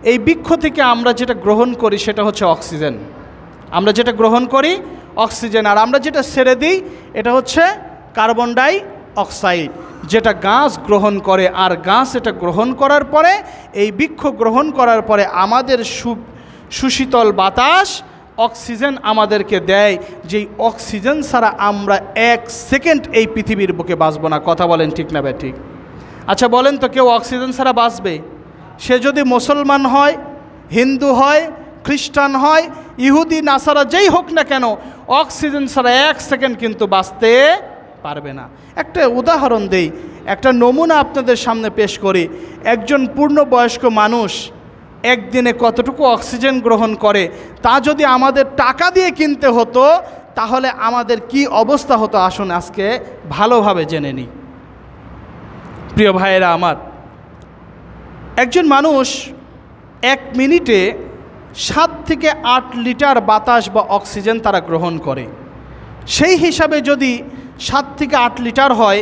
এই বৃক্ষ থেকে আমরা যেটা গ্রহণ করি সেটা হচ্ছে অক্সিজেন। আমরা যেটা গ্রহণ করি অক্সিজেন, আর আমরা যেটা ছেড়ে দিই এটা হচ্ছে কার্বন ডাই অক্সাইড, যেটা গাছ গ্রহণ করে। আর গাছ এটা গ্রহণ করার পরে, এই বৃক্ষ গ্রহণ করার পরে আমাদের সুশীতল বাতাস অক্সিজেন আমাদেরকে দেয়, যেই অক্সিজেন ছাড়া আমরা এক সেকেন্ড এই পৃথিবীর বুকে বাঁচব না। কথা বলেন ঠিক না বে ঠিক? আচ্ছা বলেন তো, কেউ অক্সিজেন ছাড়া বাঁচবে? সে যদি মুসলমান হয়, হিন্দু হয়, খ্রিস্টান হয়, ইহুদি নাসারা যেই হোক না কেন, অক্সিজেন ছাড়া এক সেকেন্ড কিন্তু বাঁচতে পারবে না। একটা উদাহরণ দেই, একটা নমুনা আপনাদের সামনে পেশ করি। একজন পূর্ণবয়স্ক মানুষ একদিনে কতটুকু অক্সিজেন গ্রহণ করে তা যদি আমাদের টাকা দিয়ে কিনতে হতো তাহলে আমাদের কি অবস্থা হতো আসুন আজকে ভালোভাবে জেনে নিই। প্রিয় ভাইয়েরা আমার, একজন মানুষ এক মিনিটে 7 থেকে 8 লিটার বাতাস বা অক্সিজেন তারা গ্রহণ করে। সেই হিসাবে যদি 7 থেকে 8 লিটার হয়,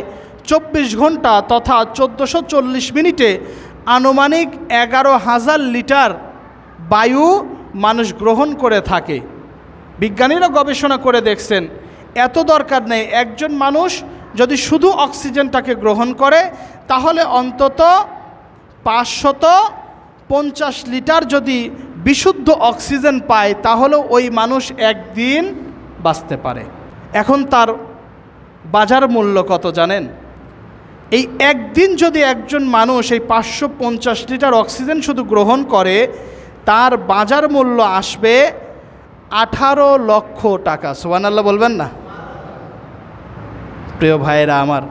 24 ঘন্টা তথা 1440 মিনিটে আনুমানিক 11,000 লিটার বায়ু মানুষ গ্রহণ করে থাকে। বিজ্ঞানীরা গবেষণা করে দেখছেন এত দরকার নেই। একজন মানুষ যদি শুধু অক্সিজেনটাকে গ্রহণ করে তাহলে অন্তত 550 লিটার যদি বিশুদ্ধ অক্সিজেন পায় তাহলে ওই মানুষ একদিন বাঁচতে পারে। এখন তার বাজার মূল্য কত জানেন? এই একদিন যদি একজন মানুষ এই 550 লিটার অক্সিজেন শুধু গ্রহণ করে, তার বাজার মূল্য আসবে 18 লক্ষ টাকা। সুবহানাল্লাহ বলবেন না? প্রিয় ভাইয়েরা আমার,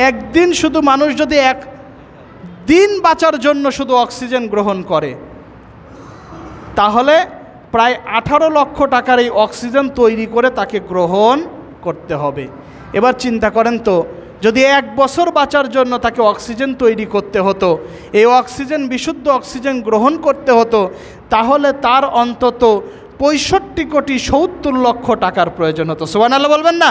একদিন শুধু মানুষ যদি এক দিন বাঁচার জন্য শুধু অক্সিজেন গ্রহণ করে তাহলে প্রায় 18 লক্ষ টাকার এই অক্সিজেন তৈরি করে তাকে গ্রহণ করতে হবে। এবার চিন্তা করেন তো, যদি 1 বছর বাঁচার জন্য তাকে অক্সিজেন তৈরি করতে হতো, এই অক্সিজেন বিশুদ্ধ অক্সিজেন গ্রহণ করতে হতো, তাহলে তার অন্তত 65 কোটি 70 লক্ষ টাকার প্রয়োজন হতো। সুবহানাল্লাহ বলবেন না?